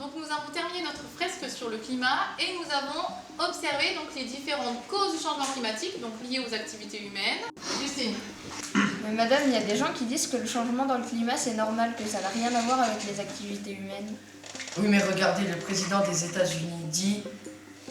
Donc nous avons terminé notre fresque sur le climat et nous avons observé donc les différentes causes du changement climatique, donc liées aux activités humaines. Justine. Mais madame, il y a des gens qui disent que le changement dans le climat c'est normal, que ça n'a rien à voir avec les activités humaines. Oui, mais regardez, le président des États-Unis dit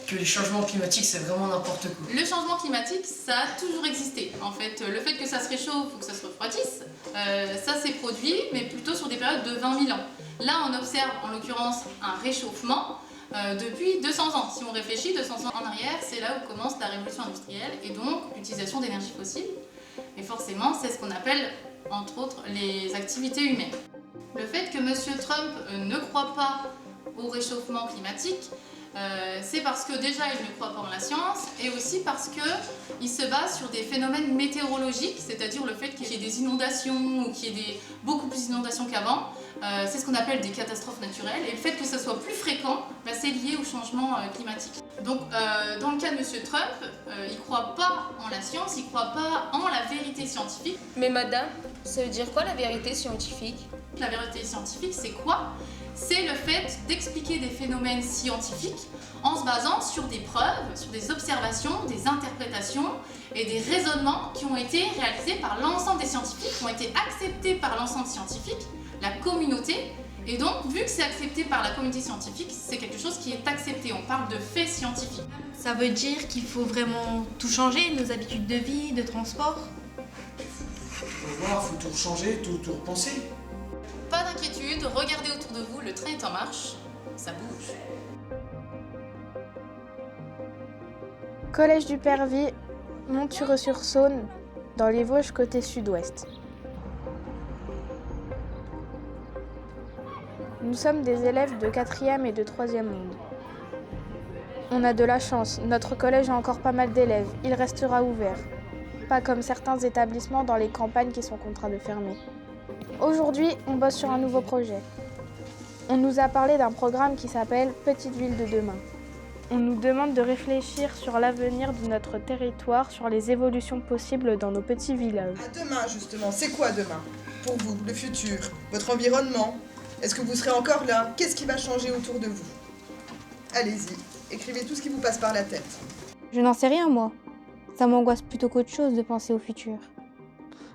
que les changements climatiques c'est vraiment n'importe quoi. Le changement climatique, ça a toujours existé. En fait, le fait que ça se réchauffe ou que ça se refroidisse, ça s'est produit, mais plutôt sur des périodes de 20 000 ans. Là, on observe en l'occurrence un réchauffement depuis 200 ans. Si on réfléchit 200 ans en arrière, c'est là où commence la révolution industrielle et donc l'utilisation d'énergie fossile. Et forcément, c'est ce qu'on appelle, entre autres, les activités humaines. Le fait que M. Trump ne croit pas au réchauffement climatique, c'est parce que déjà il ne croit pas en la science et aussi parce qu'il se base sur des phénomènes météorologiques, c'est-à-dire le fait qu'il y ait des inondations ou qu'il y ait beaucoup plus d'inondations qu'avant. C'est ce qu'on appelle des catastrophes naturelles et le fait que ça soit plus fréquent, c'est lié au changement climatique. Donc dans le cas de M. Trump, il ne croit pas en la science, il ne croit pas en la vérité scientifique. Mais madame, ça veut dire quoi la vérité scientifique? La vérité scientifique, c'est quoi? C'est le fait d'expliquer des phénomènes scientifiques en se basant sur des preuves, sur des observations, des interprétations et des raisonnements qui ont été réalisés par l'ensemble des scientifiques, qui ont été acceptés par l'ensemble scientifique, la communauté. Et donc, vu que c'est accepté par la communauté scientifique, c'est quelque chose qui est accepté. On parle de faits scientifiques. Ça veut dire qu'il faut vraiment tout changer, nos habitudes de vie, de transport? Faut voir, faut tout changer, tout repenser. Pas d'inquiétude, regardez autour de vous, le train est en marche, ça bouge. Collège du Pervis, Montureux-sur-Saône, dans les Vosges côté sud-ouest. Nous sommes des élèves de 4e et de 3e monde. On a de la chance, notre collège a encore pas mal d'élèves, il restera ouvert. Pas comme certains établissements dans les campagnes qui sont contraints de fermer. Aujourd'hui, on bosse sur un nouveau projet. On nous a parlé d'un programme qui s'appelle Petite ville de demain. On nous demande de réfléchir sur l'avenir de notre territoire, sur les évolutions possibles dans nos petits villages. À demain, justement. C'est quoi demain? Pour vous, le futur, votre environnement? Est-ce que vous serez encore là? Qu'est-ce qui va changer autour de vous? Allez-y, écrivez tout ce qui vous passe par la tête. Je n'en sais rien, moi. Ça m'angoisse plutôt qu'autre chose de penser au futur.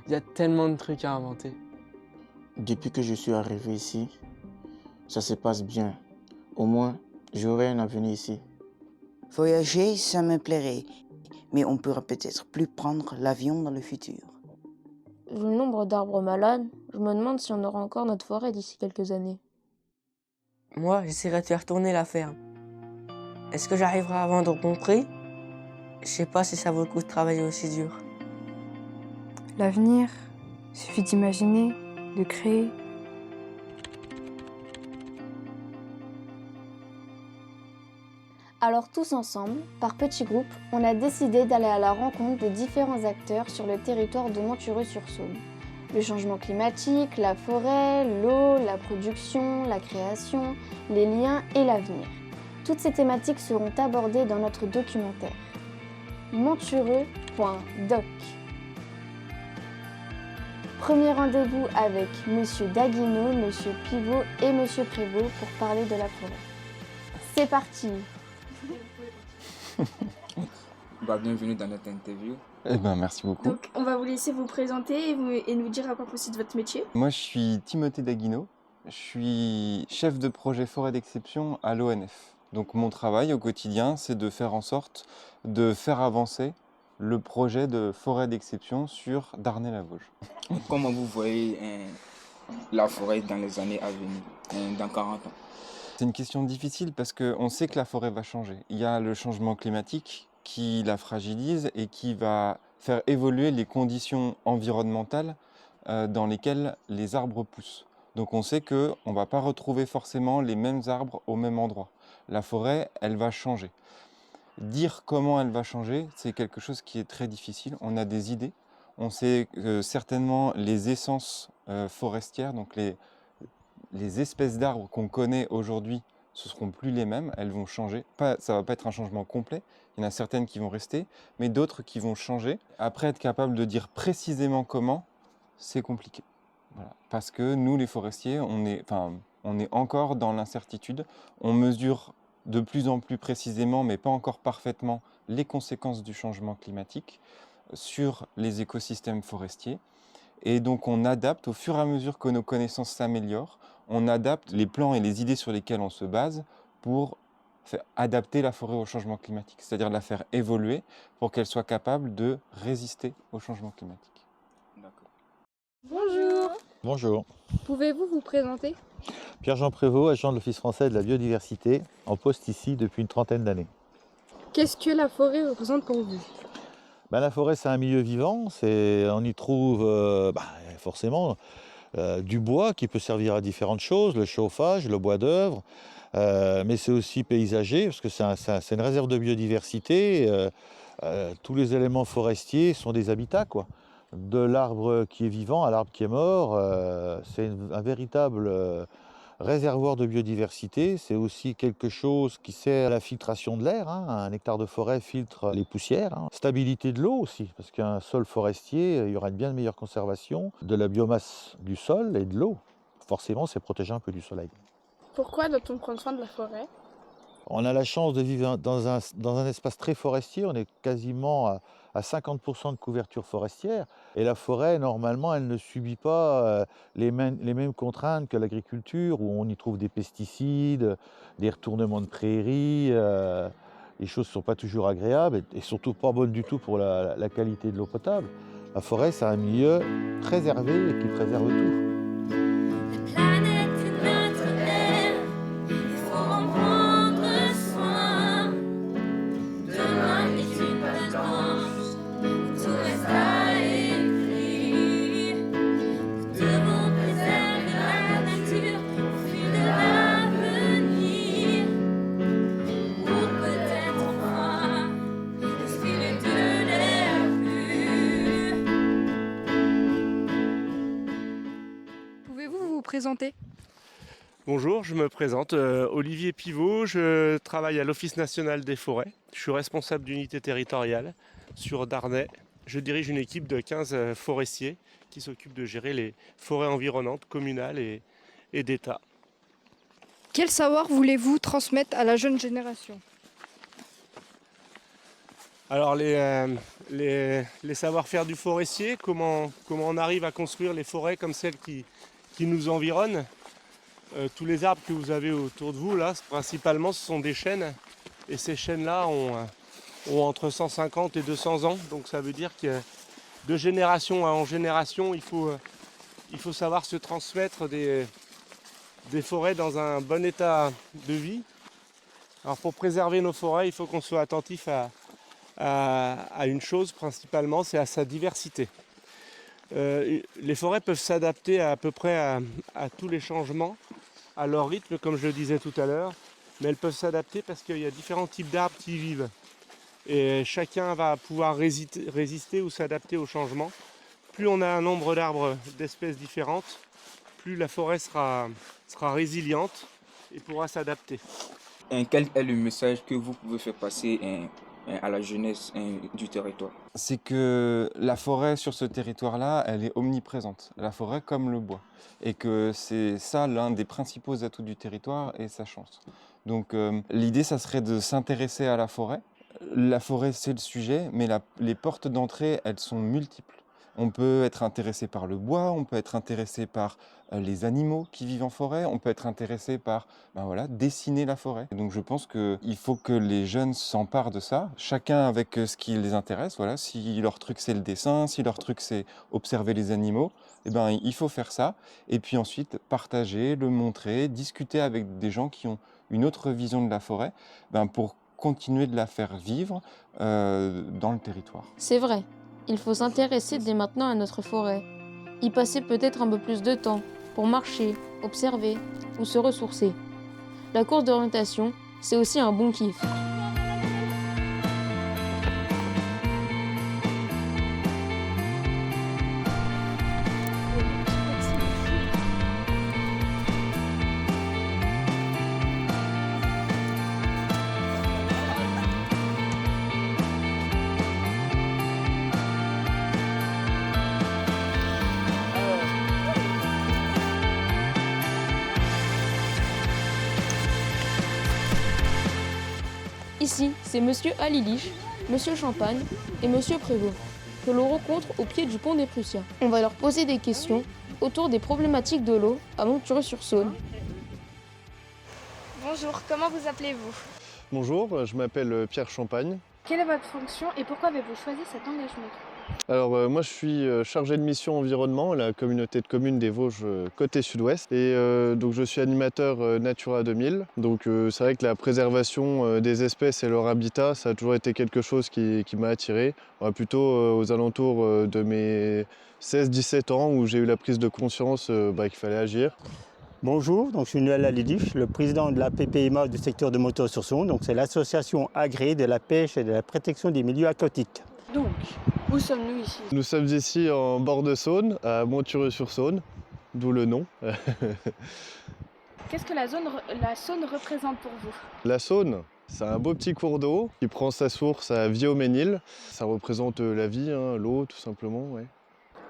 Il y a tellement de trucs à inventer. Depuis que je suis arrivé ici, ça se passe bien. Au moins, j'aurai un avenir ici. Voyager, ça me plairait, mais on pourra peut-être plus prendre l'avion dans le futur. Vu le nombre d'arbres malades, je me demande si on aura encore notre forêt d'ici quelques années. Moi, j'essaierai de faire tourner la ferme. Est-ce que j'arriverai à vendre au bon prix? Je sais pas si ça vaut le coup de travailler aussi dur. L'avenir, suffit d'imaginer, de créer. Alors tous ensemble, par petits groupes, on a décidé d'aller à la rencontre des différents acteurs sur le territoire de Montureux-sur-Saône. Le changement climatique, la forêt, l'eau, la production, la création, les liens et l'avenir. Toutes ces thématiques seront abordées dans notre documentaire. Montureux.doc. Premier rendez-vous avec Monsieur Daguino, Monsieur Pivot et Monsieur Prévost pour parler de la forêt. C'est parti! Bienvenue dans notre interview. Merci beaucoup. Donc, on va vous laisser vous présenter et nous dire à quoi consiste votre métier. Moi, je suis Timothée Daguino. Je suis chef de projet forêt d'exception à l'ONF. Donc, mon travail au quotidien, c'est de faire en sorte de faire avancer le projet de forêt d'exception sur Darney-la-Vosges. Comment vous voyez la forêt dans les années à venir, dans 40 ans? C'est une question difficile parce qu'on sait que la forêt va changer. Il y a le changement climatique qui la fragilise et qui va faire évoluer les conditions environnementales dans lesquelles les arbres poussent. Donc on sait qu'on ne va pas retrouver forcément les mêmes arbres au même endroit. La forêt, elle va changer. Dire comment elle va changer, c'est quelque chose qui est très difficile. On a des idées. On sait que certainement les essences forestières, donc les espèces d'arbres qu'on connaît aujourd'hui, ce ne seront plus les mêmes, elles vont changer. Ça ne va pas être un changement complet, il y en a certaines qui vont rester, mais d'autres qui vont changer. Après, être capable de dire précisément comment, c'est compliqué. Voilà. Parce que nous, les forestiers, on On est encore dans l'incertitude. On mesure de plus en plus précisément, mais pas encore parfaitement, les conséquences du changement climatique sur les écosystèmes forestiers. Et donc on adapte, au fur et à mesure que nos connaissances s'améliorent, on adapte les plans et les idées sur lesquels on se base pour adapter la forêt au changement climatique, c'est-à-dire la faire évoluer pour qu'elle soit capable de résister au changement climatique. Bonjour. Bonjour. Pouvez-vous vous présenter? Pierre-Jean Prévost, agent de l'Office français de la biodiversité, en poste ici depuis une trentaine d'années. Qu'est-ce que la forêt représente pour vous? La forêt, c'est un milieu vivant. On y trouve forcément du bois qui peut servir à différentes choses, le chauffage, le bois d'œuvre, mais c'est aussi paysager, parce que c'est une réserve de biodiversité. Tous les éléments forestiers sont des habitats, quoi. De l'arbre qui est vivant à l'arbre qui est mort, c'est un véritable réservoir de biodiversité. C'est aussi quelque chose qui sert à la filtration de l'air. Un hectare de forêt filtre les poussières. Stabilité de l'eau aussi, parce qu'un sol forestier, il y aura une bien meilleure conservation de la biomasse du sol et de l'eau. Forcément, c'est protéger un peu du soleil. Pourquoi doit-on prendre soin de la forêt? On a la chance de vivre dans un espace très forestier. On est quasiment à 50% de couverture forestière. Et la forêt, normalement, elle ne subit pas les mêmes contraintes que l'agriculture, où on y trouve des pesticides, des retournements de prairies. Les choses ne sont pas toujours agréables et surtout pas bonnes du tout pour la qualité de l'eau potable. La forêt, c'est un milieu préservé et qui préserve tout. Présenter. Bonjour, je me présente, Olivier Pivot, je travaille à l'Office national des forêts. Je suis responsable d'unité territoriale sur Darney. Je dirige une équipe de 15 forestiers qui s'occupent de gérer les forêts environnantes, communales et d'État. Quel savoir voulez-vous transmettre à la jeune génération? Alors les savoir-faire du forestier, comment on arrive à construire les forêts comme celles qui nous environnent. Tous les arbres que vous avez autour de vous, là, principalement, ce sont des chênes. Et ces chênes-là ont entre 150 et 200 ans. Donc ça veut dire que de génération en génération, il faut savoir se transmettre des forêts dans un bon état de vie. Alors pour préserver nos forêts, il faut qu'on soit attentif à une chose principalement, c'est à sa diversité. Les forêts peuvent s'adapter à peu près à tous les changements, à leur rythme, comme je le disais tout à l'heure, mais elles peuvent s'adapter parce qu'il y a différents types d'arbres qui y vivent. Et chacun va pouvoir résister ou s'adapter au changement. Plus on a un nombre d'arbres d'espèces différentes, plus la forêt sera résiliente et pourra s'adapter. Quel est le message que vous pouvez faire passer à la jeunesse du territoire? C'est que la forêt sur ce territoire-là, elle est omniprésente. La forêt comme le bois. Et que c'est ça l'un des principaux atouts du territoire et sa chance. Donc l'idée, ça serait de s'intéresser à la forêt. La forêt, c'est le sujet, mais les portes d'entrée, elles sont multiples. On peut être intéressé par le bois, on peut être intéressé par les animaux qui vivent en forêt, on peut être intéressé par dessiner la forêt. Et donc je pense qu'il faut que les jeunes s'emparent de ça, chacun avec ce qui les intéresse. Voilà, si leur truc c'est le dessin, si leur truc c'est observer les animaux, il faut faire ça. Et puis ensuite partager, le montrer, discuter avec des gens qui ont une autre vision de la forêt pour continuer de la faire vivre dans le territoire. C'est vrai. Il faut s'intéresser dès maintenant à notre forêt. Y passer peut-être un peu plus de temps pour marcher, observer ou se ressourcer. La course d'orientation, c'est aussi un bon kiff. Ici, c'est Monsieur Alilich, Monsieur Champagne et Monsieur Prévost, que l'on rencontre au pied du pont des Prussiens. On va leur poser des questions autour des problématiques de l'eau à Montureux-sur-Saône. Bonjour, comment vous appelez-vous? Bonjour, je m'appelle Pierre Champagne. Quelle est votre fonction et pourquoi avez-vous choisi cet engagement? Alors moi je suis chargé de mission environnement à la communauté de communes des Vosges côté sud-ouest et donc je suis animateur Natura 2000. Donc c'est vrai que la préservation des espèces et leur habitat ça a toujours été quelque chose qui m'a attiré. Plutôt aux alentours de mes 16-17 ans où j'ai eu la prise de conscience qu'il fallait agir. Bonjour, donc je suis Noël Alilich, le président de la PPMA du secteur de Montureux-sur-Saône. Donc c'est l'association agréée de la pêche et de la protection des milieux aquatiques. Donc, où sommes-nous ici? Nous sommes ici en bord de Saône, à Montureux-sur-Saône, d'où le nom. Qu'est-ce que la Saône représente pour vous? La Saône, c'est un beau petit cours d'eau qui prend sa source à Viaux-Ménil. Ça représente la vie, l'eau tout simplement. Ouais.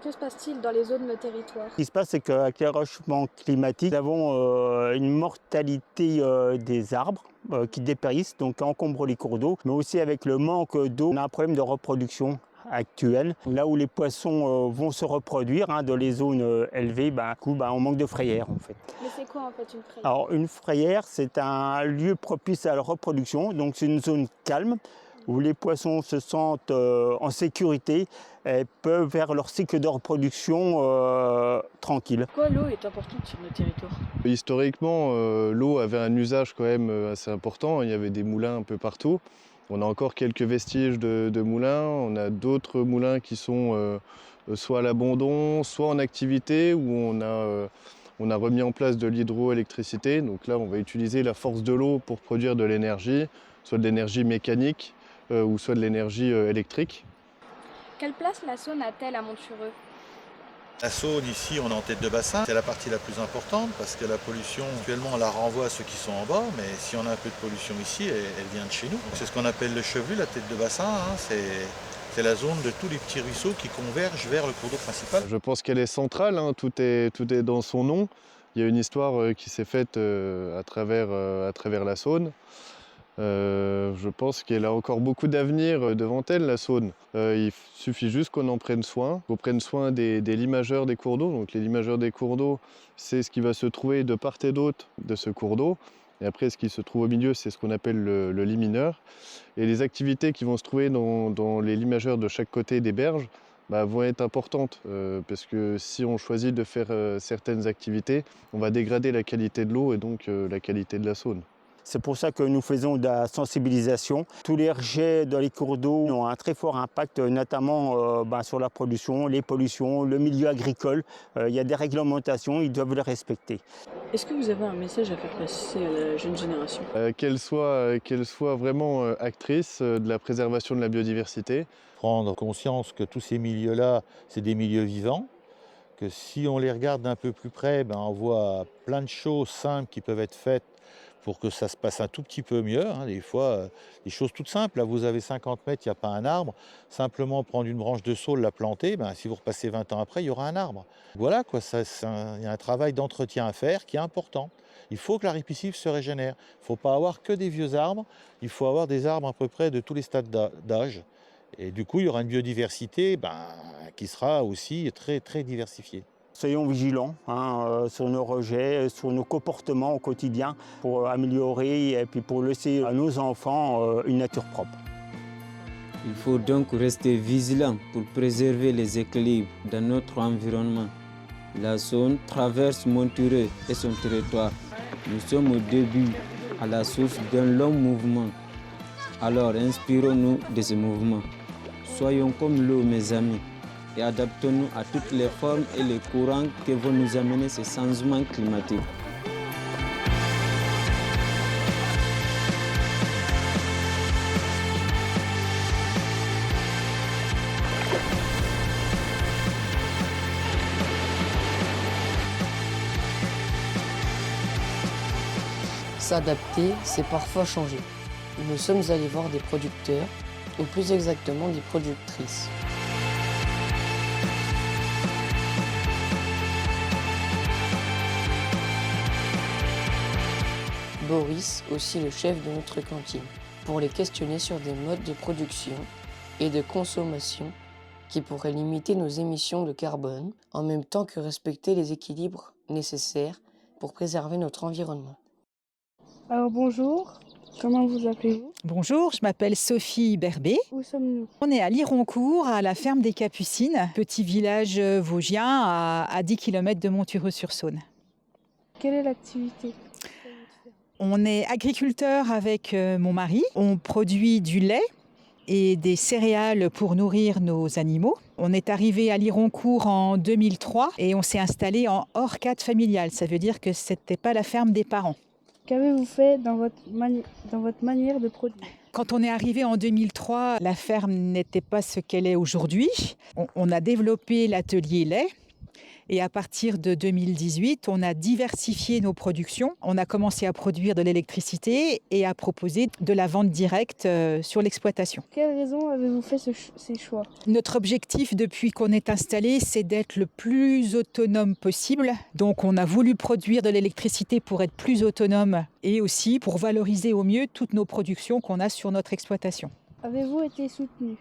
Que se passe-t-il dans les zones de territoire? Ce qui se passe, c'est qu'avec le réchauffement climatique, nous avons une mortalité des arbres qui dépérissent, donc encombrent les cours d'eau, mais aussi avec le manque d'eau, on a un problème de reproduction actuel. Là où les poissons vont se reproduire, dans les zones élevées, on manque de frayères en fait. Mais c'est quoi en fait une frayère? Alors une frayère, c'est un lieu propice à la reproduction, donc c'est une zone calme où les poissons se sentent en sécurité et peuvent faire leur cycle de reproduction tranquille. Pourquoi l'eau est importante sur nos territoires? Historiquement, l'eau avait un usage quand même assez important. Il y avait des moulins un peu partout. On a encore quelques vestiges de moulins. On a d'autres moulins qui sont soit à l'abandon, soit en activité, où on a remis en place de l'hydroélectricité. Donc là, on va utiliser la force de l'eau pour produire de l'énergie, soit de l'énergie mécanique, ou soit de l'énergie électrique. Quelle place la Saône a-t-elle à Montureux? La Saône, ici, on est en tête de bassin. C'est la partie la plus importante parce que la pollution, actuellement, on la renvoie à ceux qui sont en bas. Mais si on a un peu de pollution ici, elle vient de chez nous. C'est ce qu'on appelle le chevelu, la tête de bassin. C'est la zone de tous les petits ruisseaux qui convergent vers le cours d'eau principal. Je pense qu'elle est centrale, tout est dans son nom. Il y a une histoire qui s'est faite à travers la Saône. Je pense qu'elle a encore beaucoup d'avenir devant elle, la Saône. Il suffit juste qu'on en prenne soin, qu'on prenne soin des limageurs des cours d'eau. Donc les limageurs des cours d'eau, c'est ce qui va se trouver de part et d'autre de ce cours d'eau. Et après, ce qui se trouve au milieu, c'est ce qu'on appelle le limineur. Et les activités qui vont se trouver dans les limageurs de chaque côté des berges vont être importantes. Parce que si on choisit de faire certaines activités, on va dégrader la qualité de l'eau et donc la qualité de la Saône. C'est pour ça que nous faisons de la sensibilisation. Tous les rejets dans les cours d'eau ont un très fort impact, notamment sur la production, les pollutions, le milieu agricole. Il y a des réglementations, ils doivent les respecter. Est-ce que vous avez un message à faire passer à la jeune génération? Qu'elle soit vraiment actrice de la préservation de la biodiversité. Prendre conscience que tous ces milieux-là, c'est des milieux vivants, que si on les regarde d'un peu plus près, on voit plein de choses simples qui peuvent être faites pour que ça se passe un tout petit peu mieux. Des fois, des choses toutes simples. Là, vous avez 50 mètres, il n'y a pas un arbre. Simplement prendre une branche de saule, la planter, si vous repassez 20 ans après, il y aura un arbre. Voilà, il y a un travail d'entretien à faire qui est important. Il faut que la ripisylve se régénère. Il ne faut pas avoir que des vieux arbres. Il faut avoir des arbres à peu près de tous les stades d'âge. Et du coup, il y aura une biodiversité qui sera aussi très, très diversifiée. Soyons vigilants sur nos rejets, sur nos comportements au quotidien pour améliorer et puis pour laisser à nos enfants une nature propre. Il faut donc rester vigilant pour préserver les équilibres dans notre environnement. La Saône traverse Montureux et son territoire. Nous sommes au début, à la source d'un long mouvement. Alors inspirons-nous de ce mouvement. Soyons comme l'eau, mes amis, et adaptons-nous à toutes les formes et les courants que vont nous amener ces changements climatiques. S'adapter, c'est parfois changer. Nous sommes allés voir des producteurs, ou plus exactement des productrices. Boris, aussi le chef de notre cantine. pour les questionner sur des modes de production et de consommation qui pourraient limiter nos émissions de carbone, en même temps que respecter les équilibres nécessaires pour préserver notre environnement. Alors bonjour, comment vous appelez-vous? Bonjour, je m'appelle Sophie Berbet. Où sommes-nous? On est à Lironcourt, à la ferme des Capucines, petit village vosgien à 10 km de Montureux-sur-Saône. Quelle est l'activité? On est agriculteur avec mon mari. On produit du lait et des céréales pour nourrir nos animaux. On est arrivé à Lironcourt en 2003 et on s'est installé en hors cadre familial. Ça veut dire que ce n'était pas la ferme des parents. Qu'avez-vous fait dans votre manière de produire? Quand on est arrivé en 2003, la ferme n'était pas ce qu'elle est aujourd'hui. On a développé l'atelier lait. Et à partir de 2018, on a diversifié nos productions. On a commencé à produire de l'électricité et à proposer de la vente directe sur l'exploitation. Quelle raison avez-vous fait ces choix? Notre objectif depuis qu'on est installé, c'est d'être le plus autonome possible. Donc on a voulu produire de l'électricité pour être plus autonome et aussi pour valoriser au mieux toutes nos productions qu'on a sur notre exploitation. Avez-vous été soutenu?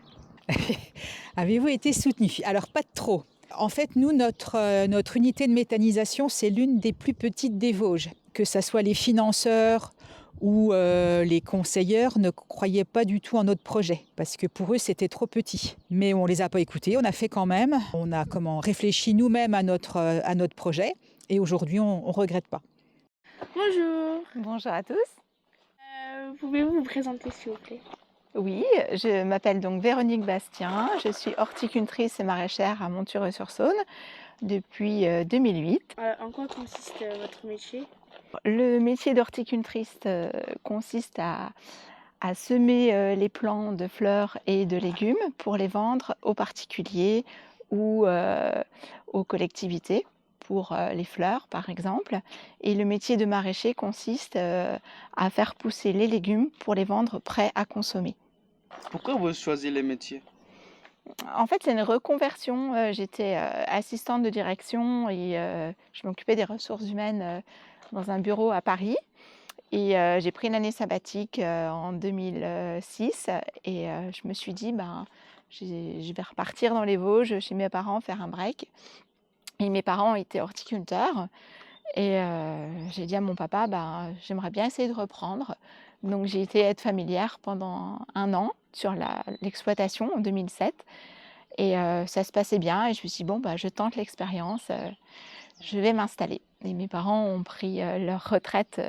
Avez-vous été soutenu? Alors pas de trop. En fait, nous, notre unité de méthanisation, c'est l'une des plus petites des Vosges. Que ce soit les financeurs ou les conseilleurs ne croyaient pas du tout en notre projet parce que pour eux, c'était trop petit. Mais on ne les a pas écoutés, on a fait quand même. On a réfléchi nous-mêmes à notre projet et aujourd'hui, on ne regrette pas. Bonjour. Bonjour à tous. Pouvez-vous vous présenter s'il vous plaît? Oui, je m'appelle donc Véronique Bastien, je suis horticultrice et maraîchère à Montureux-sur-Saône depuis 2008. En quoi consiste votre métier? Le métier d'horticultrice consiste à semer les plants de fleurs et de légumes pour les vendre aux particuliers ou aux collectivités, pour les fleurs par exemple. Et le métier de maraîcher consiste à faire pousser les légumes pour les vendre prêts à consommer. Pourquoi vous choisissez les métiers? En fait, c'est une reconversion. J'étais assistante de direction et je m'occupais des ressources humaines dans un bureau à Paris. Et j'ai pris une année sabbatique en 2006 et je me suis dit, je vais repartir dans les Vosges chez mes parents faire un break. Et mes parents étaient horticulteurs et j'ai dit à mon papa, j'aimerais bien essayer de reprendre. Donc j'ai été aide familière pendant 1 an sur l'exploitation en 2007 et ça se passait bien et je me suis dit, je tente l'expérience, je vais m'installer. Et mes parents ont pris leur retraite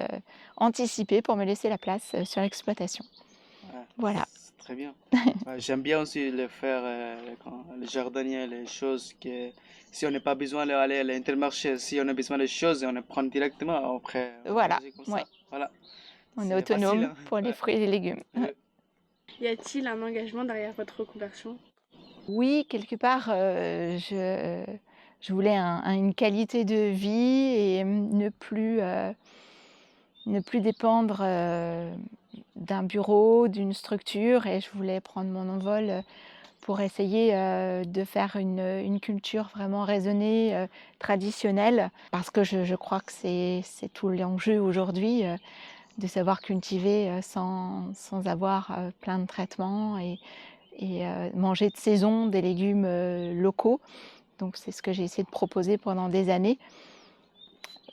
anticipée pour me laisser la place sur l'exploitation. Ouais, voilà. C'est très bien. J'aime bien aussi le faire, le jardinier, les choses que si on n'a pas besoin d'aller à l'intermarché, si on a besoin de choses, on les prend directement après. Voilà, ouais. Voilà. On est autonome facile, hein. pour les fruits et les légumes. Y a-t-il un engagement derrière votre reconversion? Oui, quelque part, je voulais une qualité de vie et ne plus dépendre d'un bureau, d'une structure, et je voulais prendre mon envol pour essayer de faire une culture vraiment raisonnée, traditionnelle, parce que je crois que c'est tout l'enjeu aujourd'hui, de savoir cultiver sans avoir plein de traitements et manger de saison des légumes locaux. Donc c'est ce que j'ai essayé de proposer pendant des années.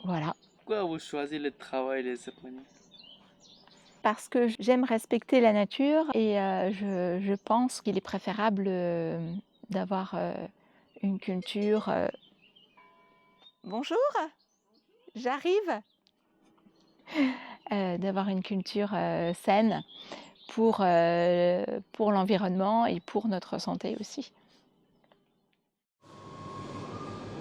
Voilà. Pourquoi vous choisissez le travail des Japonais? Parce que j'aime respecter la nature et je pense qu'il est préférable d'avoir une culture... Bonjour, j'arrive. D'avoir une culture saine pour l'environnement et pour notre santé aussi.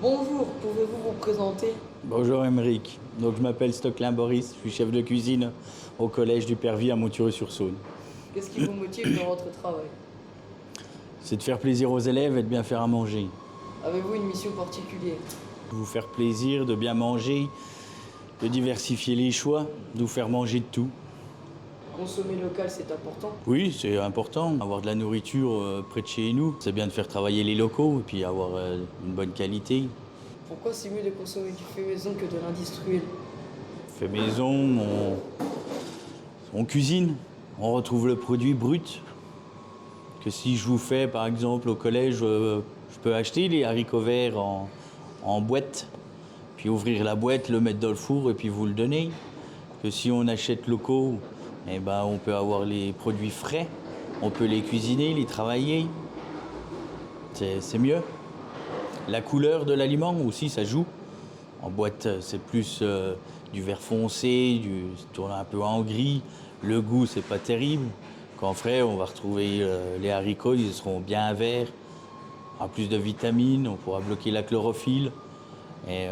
Bonjour, pouvez-vous vous présenter? Bonjour Émeric, donc je m'appelle Stocklin Boris, je suis chef de cuisine au collège du Pervis à Montureux-sur-Saône. Qu'est-ce qui vous motive dans votre travail? C'est de faire plaisir aux élèves et de bien faire à manger. Avez-vous une mission particulière? Vous faire plaisir, de bien manger, de diversifier les choix, de vous faire manger de tout. Consommer local, c'est important? Oui, c'est important, avoir de la nourriture près de chez nous. C'est bien de faire travailler les locaux et puis avoir une bonne qualité. Pourquoi c'est mieux de consommer du fait maison que de l'industriel? Fait maison, on cuisine, On retrouve le produit brut. Que si je vous fais, par exemple, au collège, je peux acheter les haricots verts en boîte, puis ouvrir la boîte, le mettre dans le four et puis vous le donner. Que si on achète locaux, eh ben, on peut avoir les produits frais, on peut les cuisiner, les travailler. C'est mieux. La couleur de l'aliment aussi, ça joue. En boîte, c'est plus du vert foncé, tourne un peu en gris. Le goût, c'est pas terrible. Qu'en frais, on va retrouver les haricots, ils seront bien verts. En plus de vitamines, on pourra bloquer la chlorophylle. Et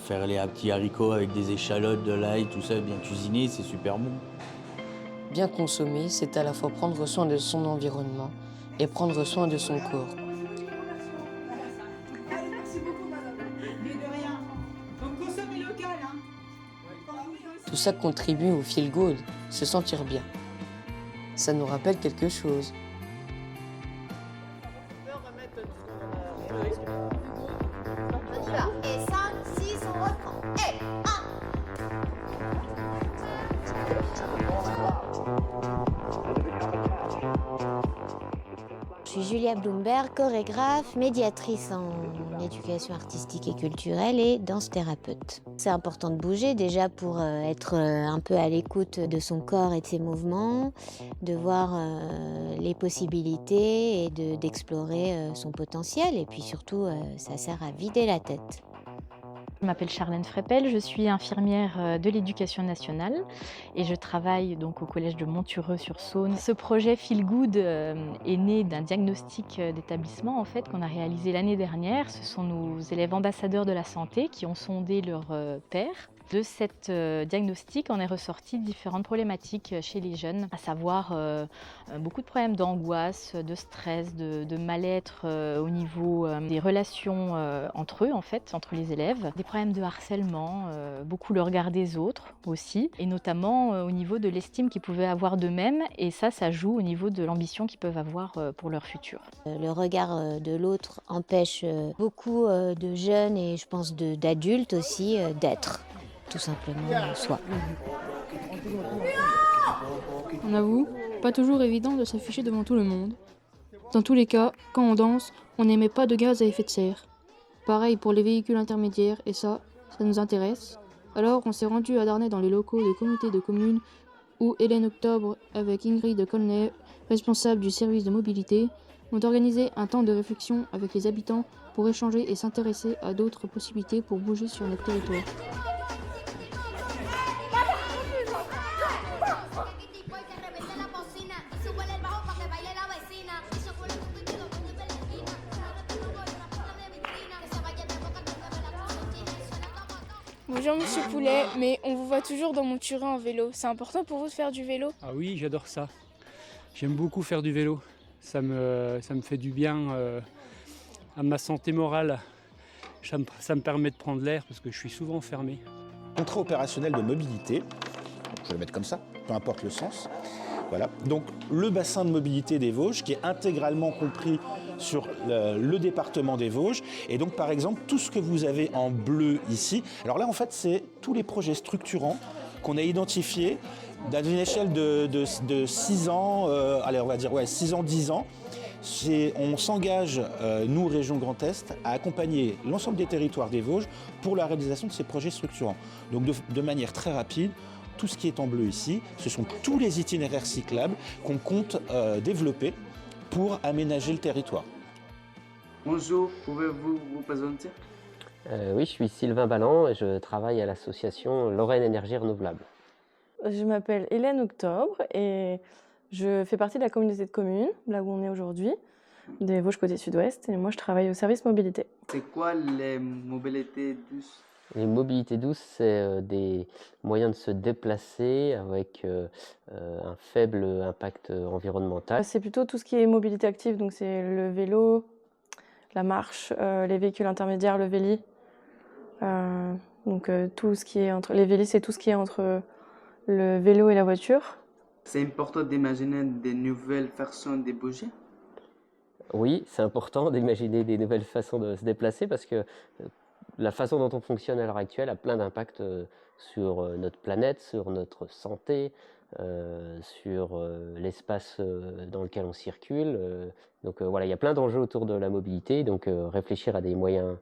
faire les petits haricots avec des échalotes, de l'ail, tout ça bien cuisiné, c'est super bon. Bien consommer, c'est à la fois prendre soin de son environnement et prendre soin de son corps. Tout ça contribue au feel good, se sentir bien. Ça nous rappelle quelque chose. Et 5, 6, on reprend. Et 1. Je suis Julia Bloomberg, chorégraphe, médiatrice en éducation artistique et culturelle et danse-thérapeute. C'est important de bouger déjà pour être un peu à l'écoute de son corps et de ses mouvements, de voir les possibilités et d'explorer son potentiel. Et puis surtout, ça sert à vider la tête. Je m'appelle Charlène Frépel, je suis infirmière de l'éducation nationale et je travaille donc au collège de Montureux-sur-Saône. Ce projet Feel Good est né d'un diagnostic d'établissement en fait qu'on a réalisé l'année dernière. Ce sont nos élèves ambassadeurs de la santé qui ont sondé leur père. De cet diagnostic, on est ressorti différentes problématiques chez les jeunes, à savoir beaucoup de problèmes d'angoisse, de stress, de mal-être au niveau des relations entre eux, en fait, entre les élèves, des problèmes de harcèlement, beaucoup le regard des autres aussi, et notamment au niveau de l'estime qu'ils pouvaient avoir d'eux-mêmes, et ça joue au niveau de l'ambition qu'ils peuvent avoir pour leur futur. Le regard de l'autre empêche beaucoup de jeunes et je pense d'adultes aussi d'être tout simplement soi. On avoue, pas toujours évident de s'afficher devant tout le monde. Dans tous les cas, quand on danse, on n'émet pas de gaz à effet de serre. Pareil pour les véhicules intermédiaires, et ça nous intéresse. Alors on s'est rendu à Darney dans les locaux du comité de communes où Hélène Octobre, avec Ingrid Colnet, responsable du service de mobilité, ont organisé un temps de réflexion avec les habitants pour échanger et s'intéresser à d'autres possibilités pour bouger sur notre territoire. Bonjour Monsieur Poulet, mais on vous voit toujours dans Montureux en vélo. C'est important pour vous de faire du vélo? Ah oui, j'adore ça. J'aime beaucoup faire du vélo. Ça me fait du bien à ma santé morale. Ça me permet de prendre l'air parce que je suis souvent enfermé. Contrat opérationnel de mobilité, je vais le mettre comme ça, peu importe le sens. Voilà. Donc le bassin de mobilité des Vosges qui est intégralement compris sur le département des Vosges. Et donc par exemple, tout ce que vous avez en bleu ici, alors là en fait c'est tous les projets structurants qu'on a identifiés dans une échelle de 6 ans, allez on va dire 6 ans, 10 ans. On s'engage, nous, Région Grand Est, à accompagner l'ensemble des territoires des Vosges pour la réalisation de ces projets structurants. Donc de manière très rapide, tout ce qui est en bleu ici, ce sont tous les itinéraires cyclables qu'on compte développer pour aménager le territoire. Bonjour, pouvez-vous vous présenter? Oui, je suis Sylvain Balland et je travaille à l'association Lorraine Énergie Renouvelable. Je m'appelle Hélène Octobre et je fais partie de la communauté de communes, là où on est aujourd'hui, des Vosges côté sud-ouest, et moi je travaille au service mobilité. C'est quoi les mobilités douces? Les mobilités douces, c'est des moyens de se déplacer avec un faible impact environnemental. C'est plutôt tout ce qui est mobilité active, donc c'est le vélo, la marche, les véhicules intermédiaires, le véli. Tout ce qui est entre les vélis, c'est tout ce qui est entre le vélo et la voiture. C'est important d'imaginer des nouvelles façons de bouger? Oui, c'est important d'imaginer des nouvelles façons de se déplacer parce que la façon dont on fonctionne à l'heure actuelle a plein d'impacts sur notre planète, sur notre santé, sur l'espace dans lequel on circule. Donc voilà, il y a plein d'enjeux autour de la mobilité, donc réfléchir à des moyens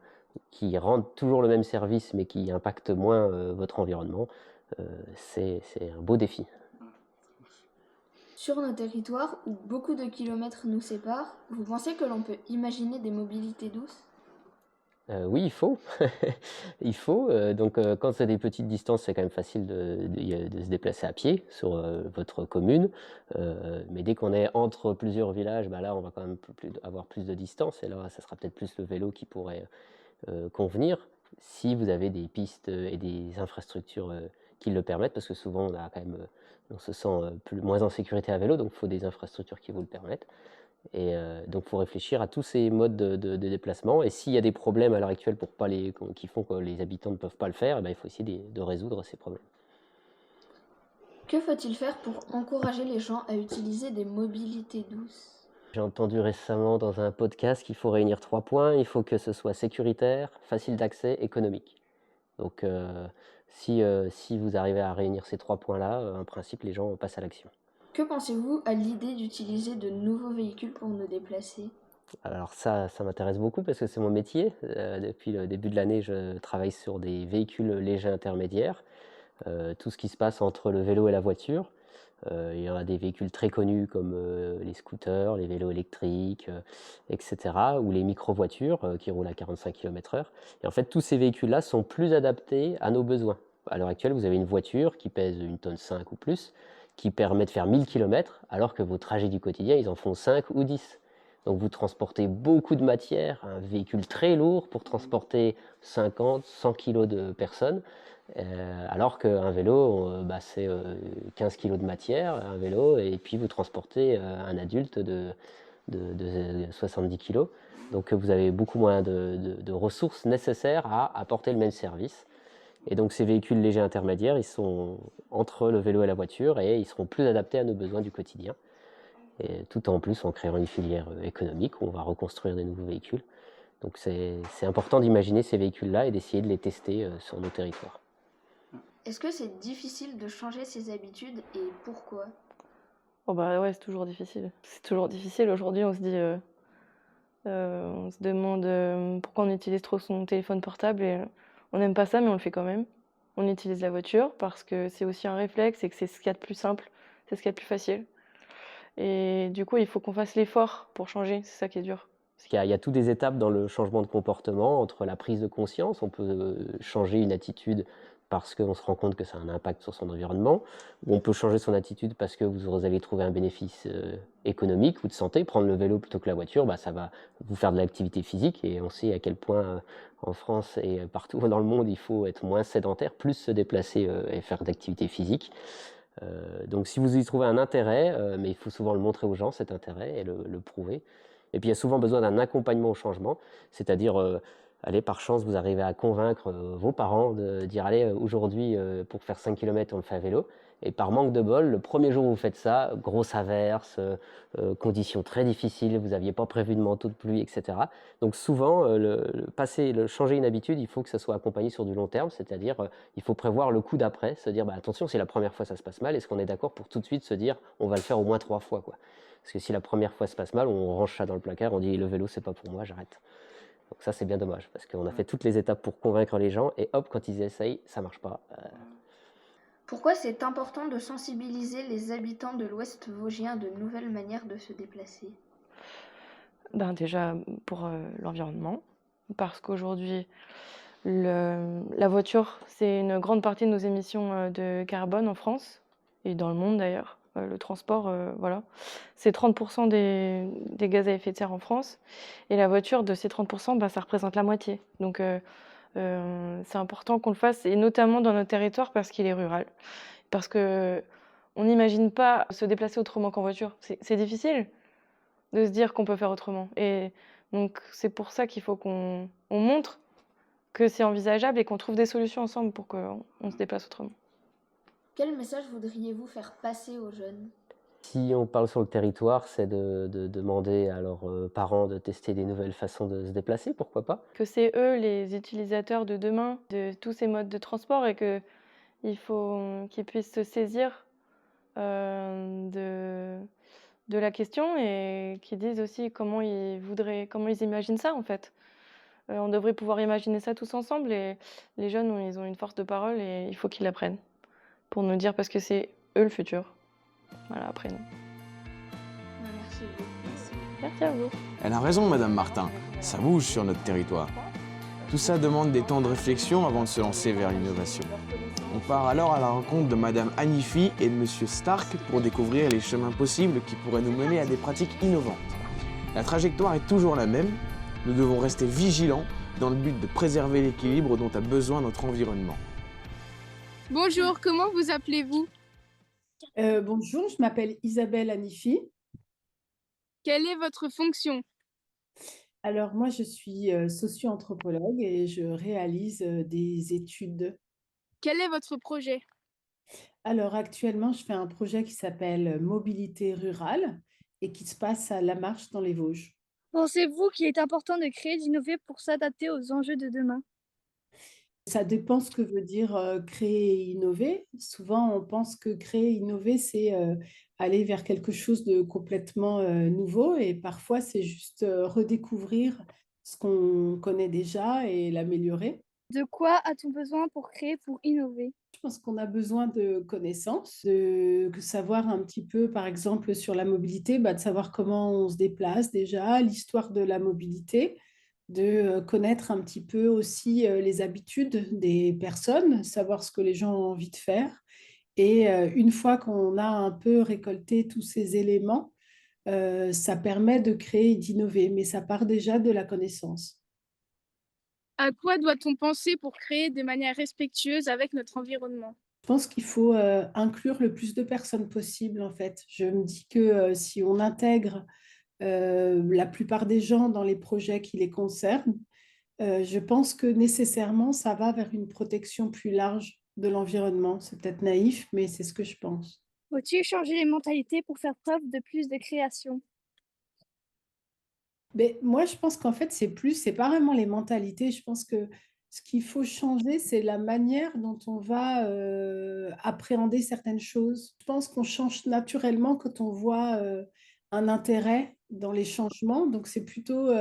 qui rendent toujours le même service mais qui impactent moins votre environnement, c'est un beau défi. Sur nos territoires où beaucoup de kilomètres nous séparent, vous pensez que l'on peut imaginer des mobilités douces ? Oui, il faut. Il faut. Donc, quand c'est des petites distances, c'est quand même facile de se déplacer à pied sur votre commune. Mais dès qu'on est entre plusieurs villages, bah là, on va quand même avoir plus de distance. Et là, ça sera peut-être plus le vélo qui pourrait convenir si vous avez des pistes et des infrastructures qui le permettent. Parce que souvent, on se sent moins en sécurité à vélo, donc il faut des infrastructures qui vous le permettent. Et donc, il faut réfléchir à tous ces modes de déplacement. Et s'il y a des problèmes à l'heure actuelle qui font que les habitants ne peuvent pas le faire, il faut essayer de résoudre ces problèmes. Que faut-il faire pour encourager les gens à utiliser des mobilités douces ? J'ai entendu récemment dans un podcast qu'il faut réunir 3 points. Il faut que ce soit sécuritaire, facile d'accès, économique. Donc, si vous arrivez à réunir ces 3 points-là, en principe, les gens passent à l'action. Que pensez-vous à l'idée d'utiliser de nouveaux véhicules pour nous déplacer ? Alors ça m'intéresse beaucoup parce que c'est mon métier. Depuis le début de l'année, je travaille sur des véhicules légers intermédiaires. Tout ce qui se passe entre le vélo et la voiture. Il y en a des véhicules très connus comme les scooters, les vélos électriques, etc. ou les micro-voitures qui roulent à 45 km/h. Et en fait, tous ces véhicules-là sont plus adaptés à nos besoins. À l'heure actuelle, vous avez une voiture qui pèse 1,5 tonne ou plus, qui permet de faire 1000 km, alors que vos trajets du quotidien, ils en font 5 ou 10. Donc vous transportez beaucoup de matière, un véhicule très lourd pour transporter 50, 100 kg de personnes, alors qu'un vélo, c'est 15 kg de matière, un vélo, et puis vous transportez un adulte de 70 kg. Donc vous avez beaucoup moins de ressources nécessaires à apporter le même service. Et donc ces véhicules légers intermédiaires, ils sont entre le vélo et la voiture et ils seront plus adaptés à nos besoins du quotidien. Et tout en plus en créant une filière économique où on va reconstruire des nouveaux véhicules. Donc c'est important d'imaginer ces véhicules-là et d'essayer de les tester sur nos territoires. Est-ce que c'est difficile de changer ses habitudes et pourquoi ? Oh bah ouais, c'est toujours difficile. C'est toujours difficile. Aujourd'hui, on se dit, on se demande pourquoi on utilise trop son téléphone portable et on n'aime pas ça, mais on le fait quand même. On utilise la voiture parce que c'est aussi un réflexe et que c'est ce qu'il y a de plus simple, c'est ce qu'il y a de plus facile. Et du coup, il faut qu'on fasse l'effort pour changer, c'est ça qui est dur. Parce qu'il y a toutes des étapes dans le changement de comportement, entre la prise de conscience, on peut changer une attitude parce qu'on se rend compte que ça a un impact sur son environnement, ou on peut changer son attitude parce que vous allez trouver un bénéfice économique ou de santé. Prendre le vélo plutôt que la voiture, ça va vous faire de l'activité physique, et on sait à quel point en France et partout dans le monde, il faut être moins sédentaire, plus se déplacer et faire d'activité physique. Donc si vous y trouvez un intérêt, mais il faut souvent le montrer aux gens, cet intérêt, et le prouver. Et puis il y a souvent besoin d'un accompagnement au changement, c'est-à-dire, allez, par chance, vous arrivez à convaincre vos parents de dire, allez, aujourd'hui, pour faire 5 km, on le fait à vélo. Et par manque de bol, le premier jour où vous faites ça, grosse averse, conditions très difficiles, vous n'aviez pas prévu de manteau de pluie, etc. Donc souvent, changer une habitude, il faut que ça soit accompagné sur du long terme, c'est-à-dire il faut prévoir le coup d'après, se dire, attention, si la première fois ça se passe mal, est-ce qu'on est d'accord pour tout de suite se dire, on va le faire au moins 3 fois, quoi. Parce que si la première fois se passe mal, on range ça dans le placard, on dit, le vélo, c'est pas pour moi, j'arrête. Donc ça, c'est bien dommage, parce qu'on a fait toutes les étapes pour convaincre les gens, et hop, quand ils essayent, ça marche pas. Pourquoi c'est important de sensibiliser les habitants de l'Ouest vosgien à de nouvelles manières de se déplacer ? Déjà, pour l'environnement, parce qu'aujourd'hui, la voiture, c'est une grande partie de nos émissions de carbone en France, et dans le monde d'ailleurs. Le transport, voilà, c'est 30% des gaz à effet de serre en France. Et la voiture, de ces 30%, ça représente la moitié. Donc, c'est important qu'on le fasse, et notamment dans notre territoire parce qu'il est rural. Parce qu'on n'imagine pas se déplacer autrement qu'en voiture. C'est difficile de se dire qu'on peut faire autrement. Et donc, c'est pour ça qu'il faut qu'on montre que c'est envisageable et qu'on trouve des solutions ensemble pour qu'on se déplace autrement. Quel message voudriez-vous faire passer aux jeunes ? Si on parle sur le territoire, c'est de demander à leurs parents de tester des nouvelles façons de se déplacer, pourquoi pas. Que c'est eux les utilisateurs de demain de tous ces modes de transport, et qu'il faut qu'ils puissent se saisir de la question et qui disent aussi comment ils imaginent ça en fait. On devrait pouvoir imaginer ça tous ensemble et les jeunes, ils ont une force de parole et il faut qu'ils l'apprennent pour nous dire parce que c'est eux le futur. Voilà, après nous. Merci beaucoup. Merci à vous. Elle a raison, Madame Martin. Ça bouge sur notre territoire. Tout ça demande des temps de réflexion avant de se lancer vers l'innovation. On part alors à la rencontre de Madame Anifi et de Monsieur Stark pour découvrir les chemins possibles qui pourraient nous mener à des pratiques innovantes. La trajectoire est toujours la même. Nous devons rester vigilants dans le but de préserver l'équilibre dont a besoin notre environnement. Bonjour, comment vous appelez-vous? Bonjour, je m'appelle Isabelle Anifi. Quelle est votre fonction? Alors moi, je suis socio-anthropologue et je réalise des études. Quel est votre projet? Alors actuellement, je fais un projet qui s'appelle Mobilité rurale et qui se passe à La Marche dans les Vosges. Pensez-vous qu'il est important de créer, d'innover pour s'adapter aux enjeux de demain? Ça dépend ce que veut dire créer et innover. Souvent, on pense que créer et innover, c'est aller vers quelque chose de complètement nouveau et parfois, c'est juste redécouvrir ce qu'on connaît déjà et l'améliorer. De quoi a-t-on besoin pour créer, pour innover? Je pense qu'on a besoin de connaissances, de savoir un petit peu, par exemple, sur la mobilité, de savoir comment on se déplace déjà, l'histoire de la mobilité, de connaître un petit peu aussi les habitudes des personnes, savoir ce que les gens ont envie de faire. Et une fois qu'on a un peu récolté tous ces éléments, ça permet de créer et d'innover, mais ça part déjà de la connaissance. À quoi doit-on penser pour créer de manière respectueuse avec notre environnement? Je pense qu'il faut inclure le plus de personnes possible, en fait. Je me dis que si on intègre la plupart des gens dans les projets qui les concernent, je pense que nécessairement, ça va vers une protection plus large de l'environnement. C'est peut-être naïf, mais c'est ce que je pense. Faut-il changer les mentalités pour faire preuve de plus de création? Mais moi, je pense qu'en fait, c'est pas vraiment les mentalités. Je pense que ce qu'il faut changer, c'est la manière dont on va appréhender certaines choses. Je pense qu'on change naturellement quand on voit un intérêt dans les changements. Donc, c'est plutôt,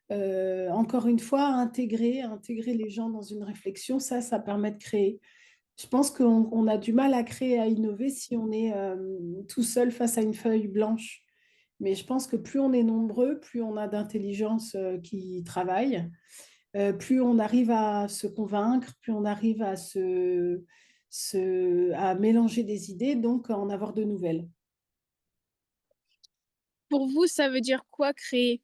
encore une fois, intégrer les gens dans une réflexion. Ça permet de créer. Je pense qu'on a du mal à créer, à innover si on est tout seul face à une feuille blanche. Mais je pense que plus on est nombreux, plus on a d'intelligence qui travaille, plus on arrive à se convaincre, plus on arrive à à mélanger des idées, donc à en avoir de nouvelles. Pour vous, ça veut dire quoi créer?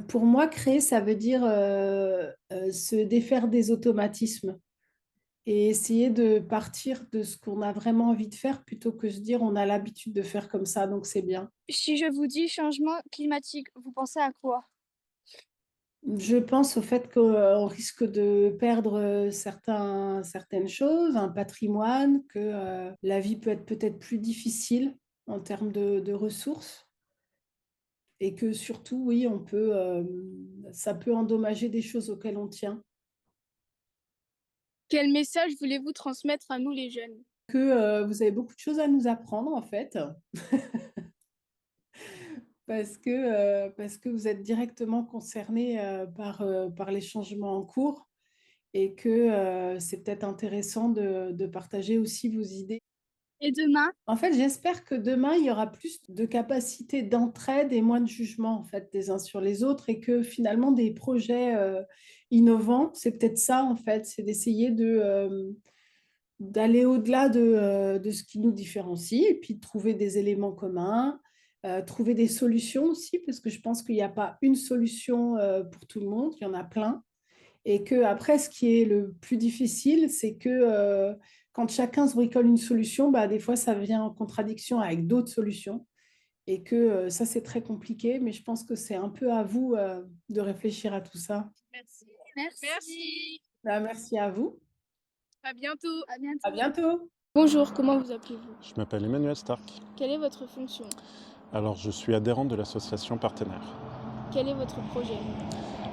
Pour moi, créer, ça veut dire se défaire des automatismes et essayer de partir de ce qu'on a vraiment envie de faire plutôt que se dire on a l'habitude de faire comme ça, donc c'est bien. Si je vous dis changement climatique, vous pensez à quoi? Je pense au fait qu'on risque de perdre certaines choses, un patrimoine, que la vie peut être peut-être plus difficile en termes de ressources et que surtout, oui, ça peut endommager des choses auxquelles on tient. Quel message voulez-vous transmettre à nous les jeunes? Que vous avez beaucoup de choses à nous apprendre en fait, parce que vous êtes directement concernés par les changements en cours et que c'est peut-être intéressant de partager aussi vos idées. Et demain? En fait, j'espère que demain, il y aura plus de capacité d'entraide et moins de jugement en fait, des uns sur les autres et que finalement, des projets innovants, c'est peut-être ça en fait, c'est d'essayer d'aller au-delà de ce qui nous différencie et puis de trouver des éléments communs, trouver des solutions aussi, parce que je pense qu'il n'y a pas une solution pour tout le monde, il y en a plein. Et que après, ce qui est le plus difficile, c'est que quand chacun se bricole une solution, des fois, ça vient en contradiction avec d'autres solutions. Et que ça, c'est très compliqué, mais je pense que c'est un peu à vous de réfléchir à tout ça. Merci. Merci. Merci à vous. À bientôt. À bientôt. À bientôt. Bonjour, comment vous appelez-vous? Je m'appelle Emmanuel Stark. Quelle est votre fonction? Alors, je suis adhérent de l'association Partenaire. Quel est votre projet?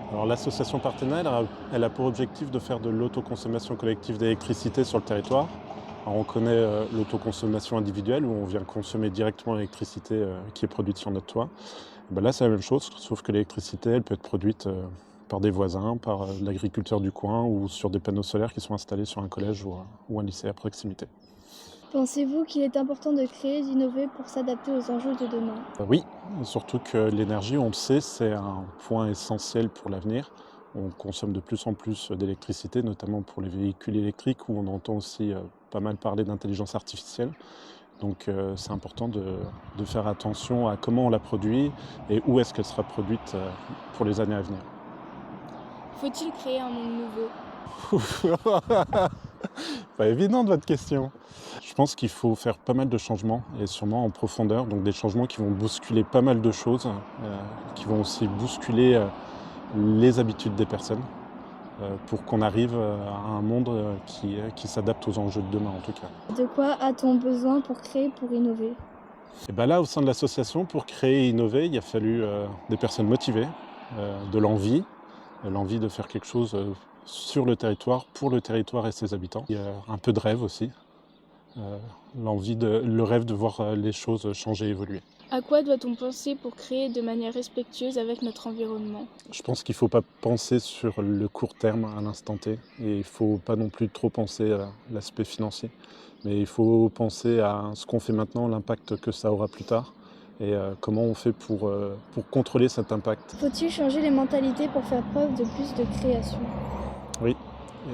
Alors l'association partenaire, elle a pour objectif de faire de l'autoconsommation collective d'électricité sur le territoire. Alors, on connaît l'autoconsommation individuelle où on vient consommer directement l'électricité qui est produite sur notre toit. Ben là c'est la même chose, sauf que l'électricité elle peut être produite par des voisins, par l'agriculteur du coin ou sur des panneaux solaires qui sont installés sur un collège ou un lycée à proximité. Pensez-vous qu'il est important de créer et d'innover pour s'adapter aux enjeux de demain? Oui, surtout que l'énergie, on le sait, c'est un point essentiel pour l'avenir. On consomme de plus en plus d'électricité, notamment pour les véhicules électriques, où on entend aussi pas mal parler d'intelligence artificielle. Donc c'est important de faire attention à comment on la produit et où est-ce qu'elle sera produite pour les années à venir. Faut-il créer un monde nouveau? Pas évident de votre question. Je pense qu'il faut faire pas mal de changements et sûrement en profondeur, donc des changements qui vont bousculer pas mal de choses, qui vont aussi bousculer les habitudes des personnes pour qu'on arrive à un monde qui s'adapte aux enjeux de demain en tout cas. De quoi a-t-on besoin pour créer, pour innover? Et ben là, au sein de l'association, pour créer et innover, il a fallu des personnes motivées, de l'envie de faire quelque chose sur le territoire, pour le territoire et ses habitants. Il y a un peu de rêve aussi, le rêve de voir les choses changer et évoluer. À quoi doit-on penser pour créer de manière respectueuse avec notre environnement? Je pense qu'il ne faut pas penser sur le court terme à l'instant T et il ne faut pas non plus trop penser à l'aspect financier. Mais il faut penser à ce qu'on fait maintenant, l'impact que ça aura plus tard et comment on fait pour contrôler cet impact. Faut-il changer les mentalités pour faire preuve de plus de création? Oui,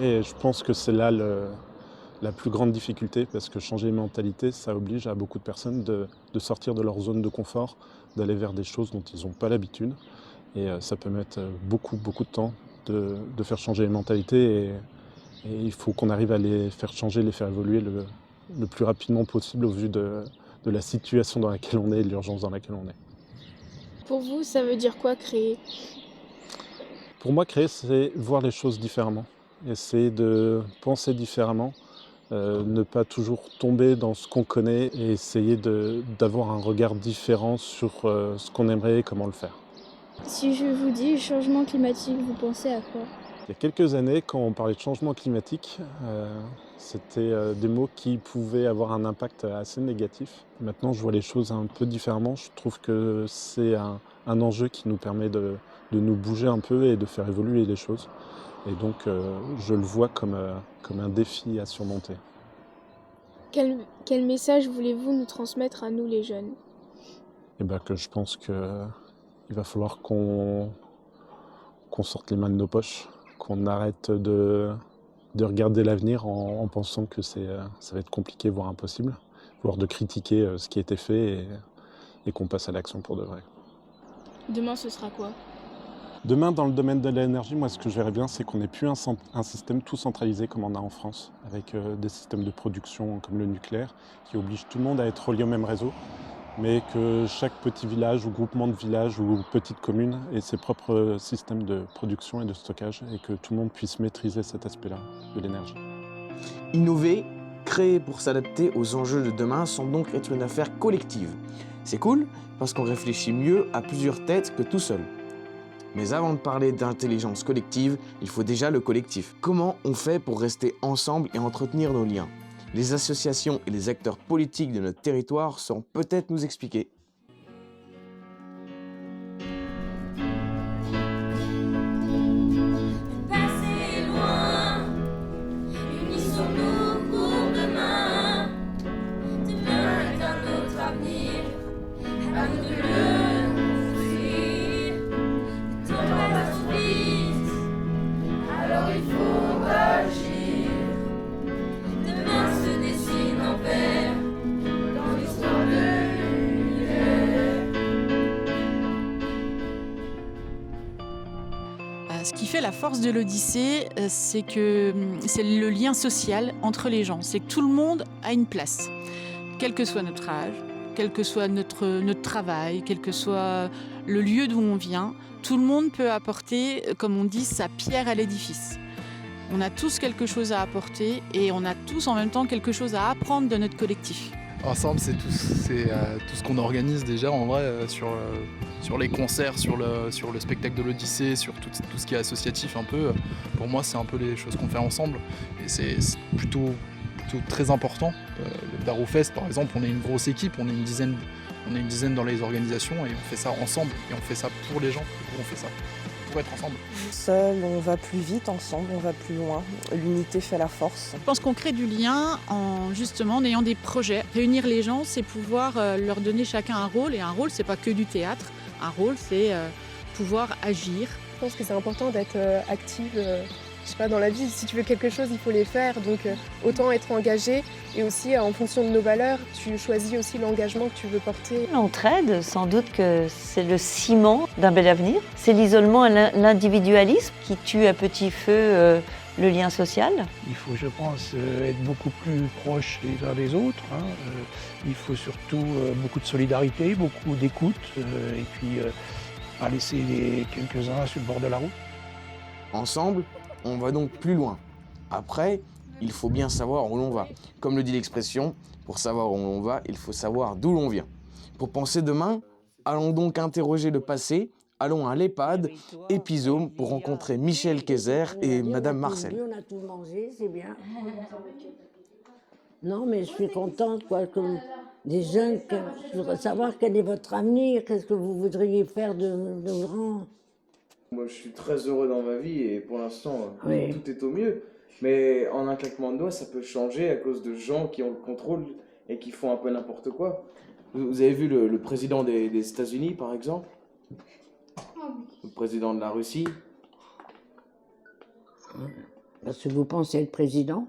et je pense que c'est là la plus grande difficulté parce que changer les mentalités, ça oblige à beaucoup de personnes de sortir de leur zone de confort, d'aller vers des choses dont ils n'ont pas l'habitude. Et ça peut mettre beaucoup de temps de faire changer les mentalités et il faut qu'on arrive à les faire changer, les faire évoluer le plus rapidement possible au vu de la situation dans laquelle on est et de l'urgence dans laquelle on est. Pour vous, ça veut dire quoi créer? Pour moi, créer, c'est voir les choses différemment, essayer de penser différemment, ne pas toujours tomber dans ce qu'on connaît et essayer d'avoir un regard différent sur ce qu'on aimerait et comment le faire. Si je vous dis changement climatique, vous pensez à quoi? Il y a quelques années, quand on parlait de changement climatique, c'était des mots qui pouvaient avoir un impact assez négatif. Maintenant, je vois les choses un peu différemment. Je trouve que c'est un enjeu qui nous permet de nous bouger un peu et de faire évoluer les choses. Et donc, je le vois comme un défi à surmonter. Quel message voulez-vous nous transmettre à nous, les jeunes? Et ben que je pense qu'il va falloir qu'on sorte les mains de nos poches, qu'on arrête de regarder l'avenir en pensant que ça va être compliqué, voire impossible, voire de critiquer ce qui a été fait et qu'on passe à l'action pour de vrai. Demain, ce sera quoi? Demain, dans le domaine de l'énergie, moi, ce que je verrais bien, c'est qu'on n'ait plus un système tout centralisé comme on a en France, avec des systèmes de production comme le nucléaire, qui obligent tout le monde à être relié au même réseau, mais que chaque petit village ou groupement de villages ou petite commune ait ses propres systèmes de production et de stockage, et que tout le monde puisse maîtriser cet aspect-là de l'énergie. Innover, créer pour s'adapter aux enjeux de demain semble donc être une affaire collective. C'est cool, parce qu'on réfléchit mieux à plusieurs têtes que tout seul. Mais avant de parler d'intelligence collective, il faut déjà le collectif. Comment on fait pour rester ensemble et entretenir nos liens? Les associations et les acteurs politiques de notre territoire sauront peut-être nous expliquer. Ce qui fait la force de l'Odyssée, c'est le lien social entre les gens. C'est que tout le monde a une place, quel que soit notre âge, quel que soit notre travail, quel que soit le lieu d'où on vient. Tout le monde peut apporter, comme on dit, sa pierre à l'édifice. On a tous quelque chose à apporter et on a tous en même temps quelque chose à apprendre de notre collectif. Ensemble, c'est tout ce qu'on organise déjà en vrai sur les concerts, sur le spectacle de l'Odyssée, sur tout ce qui est associatif un peu. Pour moi, c'est un peu les choses qu'on fait ensemble et c'est plutôt très important. Le Daroufest, par exemple, on est une grosse équipe, on est une dizaine dans les organisations et on fait ça ensemble et on fait ça pour les gens. On fait ça pour être ensemble. Seul, on va plus vite, ensemble, on va plus loin. L'unité fait la force. Je pense qu'on crée du lien justement en ayant des projets. Réunir les gens, c'est pouvoir leur donner chacun un rôle. Et un rôle, c'est pas que du théâtre. Un rôle, c'est pouvoir agir. Je pense que c'est important d'être active. Je sais pas, dans la vie, si tu veux quelque chose, il faut les faire. Donc autant être engagé. Et aussi, en fonction de nos valeurs, tu choisis aussi l'engagement que tu veux porter. L'entraide, sans doute que c'est le ciment d'un bel avenir. C'est l'isolement et l'individualisme qui tue à petit feu le lien social. Il faut, je pense, être beaucoup plus proche les uns des autres. Il faut surtout beaucoup de solidarité, beaucoup d'écoute. Et puis, pas laisser quelques-uns sur le bord de la route. Ensemble, on va donc plus loin. Après, il faut bien savoir où l'on va. Comme le dit l'expression, pour savoir où l'on va, il faut savoir d'où l'on vient. Pour penser demain, allons donc interroger le passé, allons à l'EHPAD Épisome pour rencontrer Michel Kayser et Madame Marcel. On a tout mangé, c'est bien. Non, mais je suis contente, quoi, comme des jeunes, je voudrais savoir quel est votre avenir, qu'est-ce que vous voudriez faire de grand. Moi, je suis très heureux dans ma vie et pour l'instant, Oui. tout est au mieux. Mais en un claquement de doigts, ça peut changer à cause de gens qui ont le contrôle et qui font un peu n'importe quoi. Vous avez vu le président des États-Unis, par exemple? Le président de la Russie? Parce que vous pensez être président?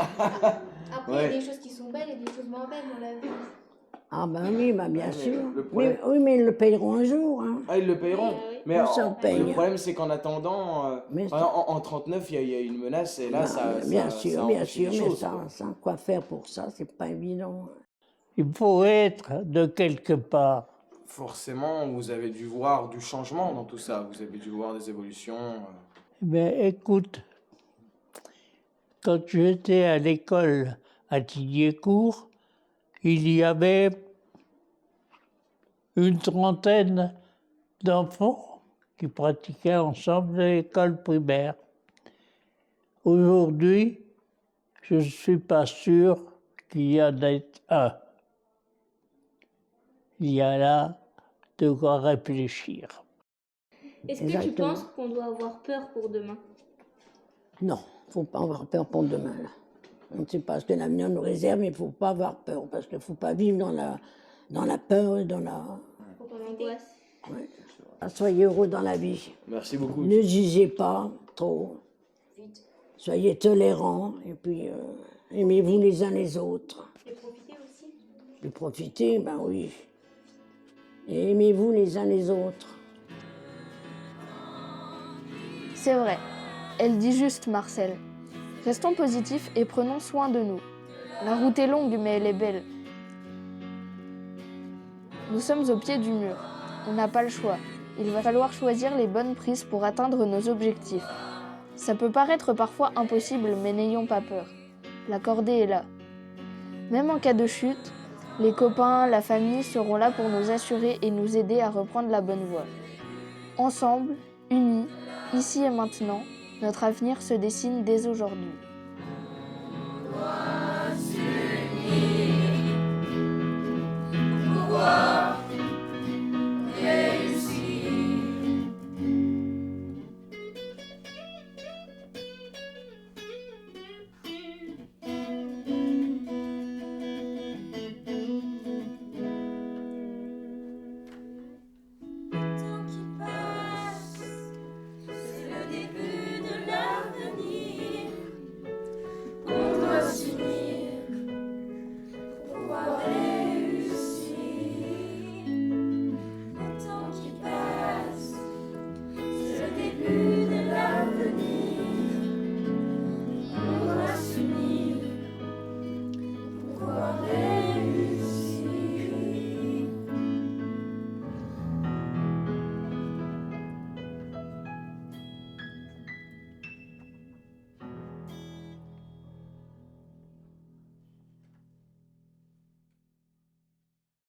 Après, il y a Ouais. des choses qui sont belles et des choses moins belles dans la vie. Ah ben oui, bah bien mais sûr. le problème- Oui, mais ils le payeront un jour. Hein. Ah, ils le payeront. Mais Où ça paye, le hein. problème, c'est qu'en attendant, en 39, il y a une menace et là, Bah, ça bien ça sûr, empêche les mais choses, ça, quoi. sans quoi faire pour ça, c'est pas évident. Il faut être de quelque part. Forcément, vous avez dû voir du changement dans tout ça. Vous avez dû voir des évolutions. Mais écoute, quand j'étais à l'école à Tilliécourt, il y avait une trentaine d'enfants qui pratiquaient ensemble l'école primaire. Aujourd'hui, je ne suis pas sûr qu'il y en ait un. Il y a là de quoi réfléchir. Est-ce que tu Exactement. penses qu'on doit avoir peur pour demain? Non, faut pas avoir peur pour demain. Là. On ne sait pas ce que l'avenir nous réserve, mais il faut pas avoir peur, parce qu'il faut pas vivre dans la peur et dans la... Faut pas l'angoisse. Ouais. Soyez heureux dans la vie. Merci beaucoup. Ne jugez pas trop. Soyez tolérants et puis aimez-vous les uns les autres. Et profiter aussi. Et profitez, ben oui. Et aimez-vous les uns les autres. C'est vrai. Elle dit juste, Marcel. Restons positifs et prenons soin de nous. La route est longue, mais elle est belle. Nous sommes au pied du mur. On n'a pas le choix. Il va falloir choisir les bonnes prises pour atteindre nos objectifs. Ça peut paraître parfois impossible, mais n'ayons pas peur. La cordée est là. Même en cas de chute, les copains, la famille seront là pour nous assurer et nous aider à reprendre la bonne voie. Ensemble, unis, ici et maintenant, notre avenir se dessine dès aujourd'hui.